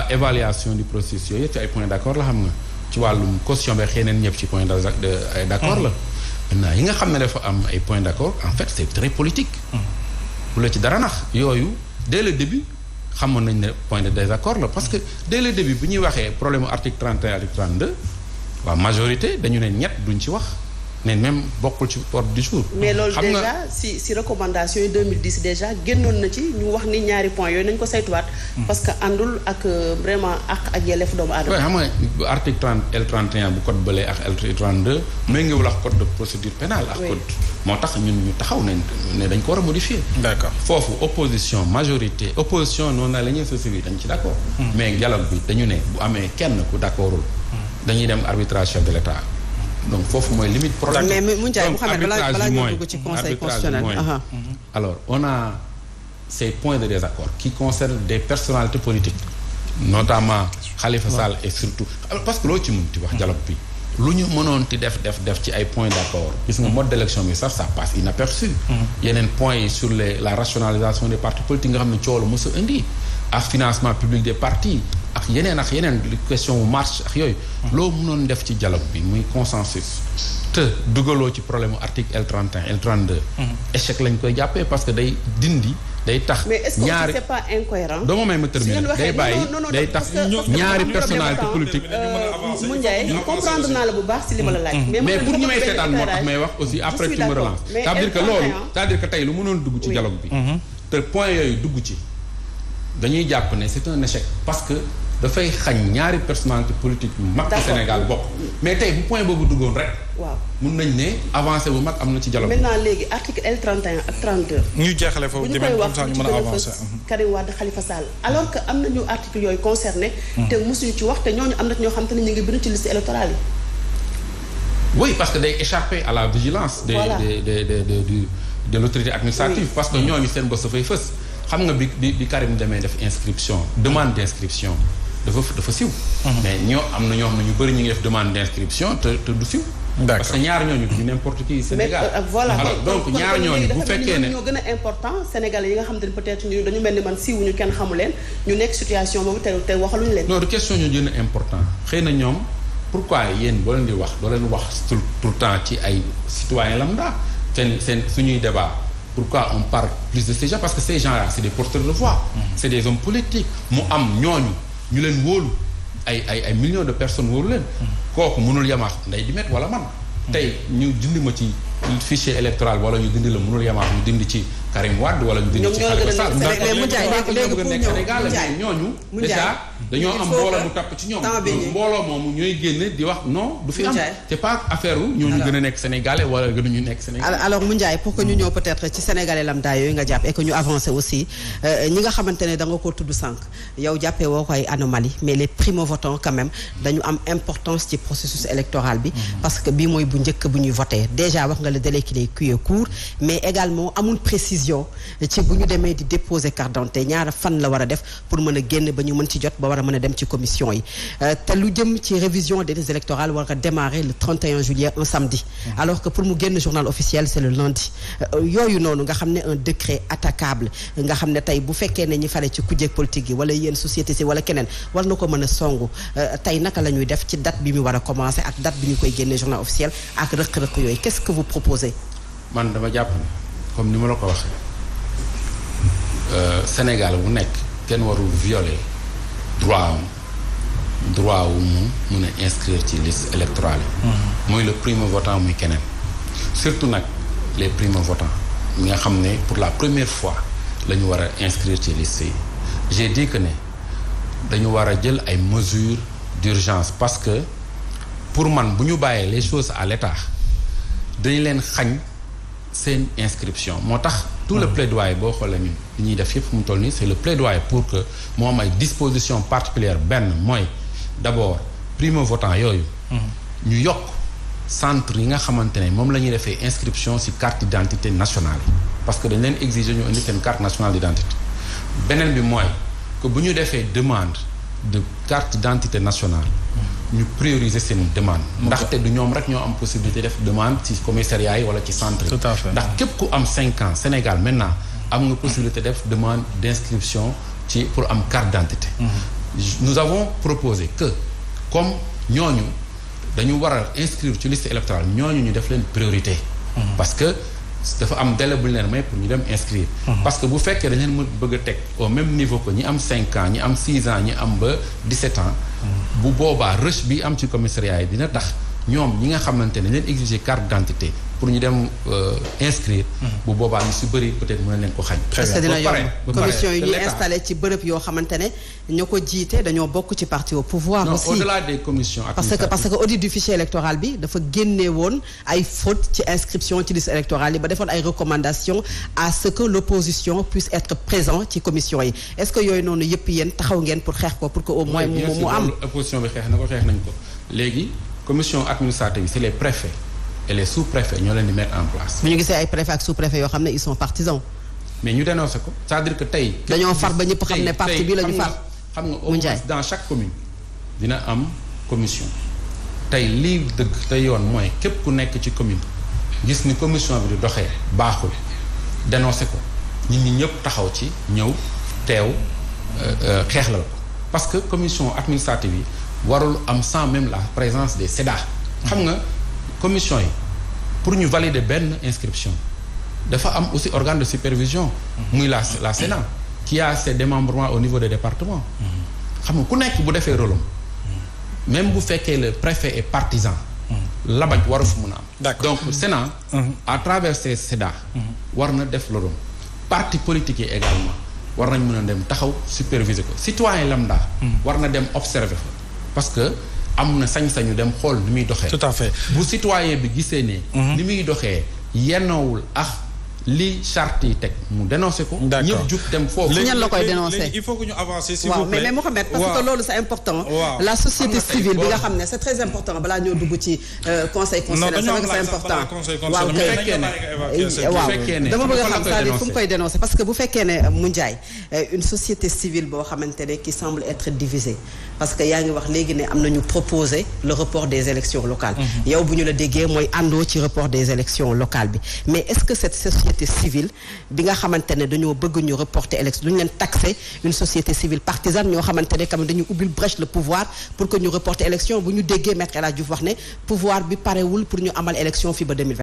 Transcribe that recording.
évaluation du processus yooyu ci ay points d'accord la xam nga ci wàllum caution bi xëy na ñëpp ci point d'accord la. maintenant yi nga xam ne dafa am ay points d'accord en fait c'est très politique. bu la ci dara nax yooyu dès le début xamoon nañ ne point de désaccord la parce que dès le début bu ñuy waxee problème mu article 31 article 32 waa majorité dañu ne ñett duñ ci wax. ne même bokkul ci ordre du jour. mais loolu déjà si recommandation yi 2010 déjà génnoon na ci ñu wax ni ñaari points yooyu nañ ko saytuwaat. parce que àndul ak vraiment ak yelleef doomu aadama. waaw xam nga article 30 L31 bu code bële ak L32 méngoowul ak code de procédure pénale. ak code moo tax ñun ñu taxaw nañ ne dañ ko war a modifier. d'accord foofu opposition majorité opposition noonu la ñuy société bi dañ ci d'accord. mais dialogue bi dañu ne bu amee kenn ku d'accordul. dañuy dem arbitrage chef de l'État. donc foofu mooy limite problème. mais Moundiaye Mouhamed balaa ñu dugg ci conseil constitutionnel. alors on a ces points de désaccord qui concernent des personnalités politiques. notamment Khalifa Sall et surtout parce que loo ci mënti wax dialogue bi lu ñu mënoon ti def ci ay points d'accord. gis nga mode d'élection bi sax ça passe inaperçu. yeneen points yi sur la rationalisation des partis politiques nga xam ne coow la mos a indi. ak financement public des partis ak yeneen question marche ak yooyu. loo mënoon def ci dialogue bi muy consensus. te dugaloo ci problème mu article L31 L32. échec lañ koy jàppee parce que day dindi day tax. mais est-ce que c'est pas incohérent. doo ma may ma terminer day bàyyi day tax ñaari personnalité politique. Moundiaye comprendre naa la bu baax si li ma la laaj. mais pour ñu may seetaan moo tax may wax aussi après tu me relances. c'est-à-dire que loolu c'est-à-dire que tey lu mënoon dugg ci dialogue bi. te point yooyu dugg ci. dañuy jàpp ne c'est un échec parce que dafay xañ ñaari personnalité politique yu mag ci Sénégal bokk mais tey bu point boobu duggoon rek. waaw mun nañ ne avancé bu mag am na ci dialogue. maintenant léegi article L31 ak 32. ñu jeexale foofu demee comme ça ñu mën a avancer. Karim Wade Khalifa Sall alors que am nañu article yooyu concerné. te mosuñu ci wax te ñooñu am na ñoo xam te ne ñu ngi bind ci liste électorale yi. oui parce que day échapper à la vigilance. de l'autorité administrative. parce que ñooñu seen bos dafay fës. xam nga bi Karim demee def inscription demande d'inscription dafa siw. mais am na ñoo xam ne ñu bëri ñu ngi def demande d'inscription te du siw. parce que ñaar ñooñu du n'importe qui Sénégal. voilà alors donc ñaar ñooñu bu fekkee ne ñoo gën a important Sénégalais yi nga xam ne peut-être ñu dañu mel ni man siiwuñu kenn xamu leen ñu nekk situation boobu te waxaluñu leen. non du question ñu gën a important xëy na ñoom pourquoi yéen boo leen di wax doo leen wax tout le temps ci ay citoyens lambda seen suñuy débat. Pourquoi on parle plus de ces gens? Parce que ces gens-là, c'est des porteurs de voix. C'est des hommes politiques. mu am ñooñu ñu leen wóolu ay millions de personnes wóolu leen. kooku mënul yamaax nday di met wala man. tey ñu dindi ma ci fichier électoral wala ñu dindi la mënul yamaax ñu dindi ci Karim Wade wala ñu dindi ci Khalifa Sall. mais ñooñu déjà dañoo am mbooloo mu tapp ci ñoom. mbooloo moomu ñooy génne di wax non du fi am. c'est pas affaire wu ñooñu gën a nekk sénégalais wala gënuñu nekk sénégalais. alors Moundiaye pour que ñu ñëw peut-être ci sénégalais lambda yooyu nga jàpp et que ñu avancer aussi ñi nga xamante ne da nga ko tudd sànq yow jàppee woo ko ay anomalie mais les primo-votants quand même dañu am importance ci processus électoral bi. parce que bii mooy bu njëkk bu ñuy voté déjà wax nga le délai qui est court mais également amul précision ci bu ñu demee di déposer carte d'identité ñaara fan la war a def pour mën a génn ba ñu mën ci jot ba war a mën a dem ci commission yi te lu jëm ci révision des listes électorales war a démarrer le 31 juillet un samedi alors que pour mu génn journal officiel c'est le lundi yooyu noonu nga xam ne un décret attaquable nga xam ne tey bu fekkee ne ñi fare ci kujjeeg politique yi wala yéen société si wala keneen war na ko mën a songu tey naka la ñuy def ci date bi mu war a commencer ak date bi ñu koy génne journal officiel ak rëq-rëq yooyu qu'est-ce que vous proposez? man dama jàpp ne comme ni ma la ko waxee Sénégal bu nekk kenn warul violer droit wu mu mun a inscrire ci liste électorale yi. muy le primo-votant muy keneen surtout nag les primo-votants ñi nga xam ne pour la première fois la ñu war a inscrire ci liste yi j'ai dit que ne dañu war a jël ay mesures d'urgence parce que pour man bu ñu bàyyee les choses à l'état dañu leen xañ seen inscription moo tax tout le plaidoyer boo xoolee ñun li ñuy def yëpp fu mu toll nii c'est le plaidoyer pour que moo am ay dispositions particulières benn mooy d'abord primo-votant yooyu ñu yokk centre yi nga xamante ne moom la ñuy defee inscription ci carte d'identité nationale parce que dañ leen exiger ñu indi seen carte nationale d'identité beneen bi mooy que bu ñu defee demande de carte d'identité nationale ñu prioriser seen demande ndaxte du ñoom rek ñoo am possibilité def demande ci commissariat yi wala ci centre yi ndax képp ku am 5 ans Sénégal maintenant am nga possibilité def demande d'inscription ci pour am carte d'identité nous avons proposé que comme ñooñu dañu war a inscrire ci liste électorale ñooñu ñu def leen priorité. parce que dafa am délai bu ñu leen may pour ñu dem inscrire. parce que bu fekkee dañ leen bëgg a teg au même niveau que ñi am 5 ans ñi am 6 ans ñi am ba 17 ans. bu boobaa rush bi am ci commissariat yi dina tax ñoom ñi nga xamante ne leen exiger carte d'identité pour ñu dem inscrire. bu boobaa ñu si bëri peut-être mën na leen ko xañ. parce que dina yomb commission yi ñuy installé ci bërëb yoo xamante ne ñoo ko jiite dañoo bokk ci parti au pouvoir. non aussi au-delà des commissions. parce que audit du fichier électoral bi dafa génne woon ay fautes ci inscription ci liste électorale yi ba defoon ay recommandations à ce que l'opposition puisse être présent ci commission yi est-ce que yooyu noonu yëpp yéen taxaw ngeen pour xeex ko pour que au moins mu am. opposition bi xeex nañ ko léegi commission administrative yi c'est les préfets. et les sous-préfets ñoo leen di mettre en place. bu ñu gisee ay préfets ak sous-préfets yoo xam ne ils sont partisans. mais ñu dénoncé ko c'est-à-dire que tey. dañoo far ba ñëpp xam ne parti bi la ñu far. xam nga au moins dans chaque commune dina am commission. tey lii dëgg te yoon mooy képp ku nekk ci commune gis ni commission bi di doxee baaxul dénoncé ko nit ñi ñëpp taxaw ci ñëw teew xeexlal ko parce que commission administrative yi warul am sans même la présence des SEDA. xam nga. commission yi pour ñu valider benn inscription dafa am aussi organe de supervision muy la Sénat qui a ses démembrements au niveau des départements xam nga ku nekk bu defee rôle am même bu fekkee le préfet est partisan labaj waru fu mun a am donc Sénat à travers ces SEDA war na def rôle am parti politique yi également war nañ mën a dem taxaw superviser ko citoyen lambda war na dem observer fa parce que am na sañ-sañu dem xool ni muy doxee. tout à fait bu citoyen bi gisee ne. ni muy doxee yennoowul li charte yi teg mu dénoncé ko. ñëpp jug dem foofu. léegi ñan la koy dénoncé il faut que ñu avancer s'il vous plaît. mais Mohamed parce que loolu c'est important. la société civile bi nga xam ne c'est très important balaa ñoo dugg ci conseil constitutionnel c'est important. waaw dama bëgg a xam c'est-à-dire fu mu koy dénoncer parce que bu fekkee ne mu Ndiaye une société civile boo xamante ne qui semble être divisée parce que yaa ngi wax léegi ne am nañu proposer le report des élections locales. yow bu ñu la déggee mooy àndoo ci report des élections locales bi mais est-ce que cette société civile bi nga xamante ne dañoo bëgg ñu reporter élection duñu leen taxer une société civile partisane ñoo xamante ne quand même dañu ubbil brèche le pouvoir pour que ñu reporter élection bu ñu déggee maître El Hadji Diouf wax ne pouvoir bi parewul pour ñu amal élection fii ba 2020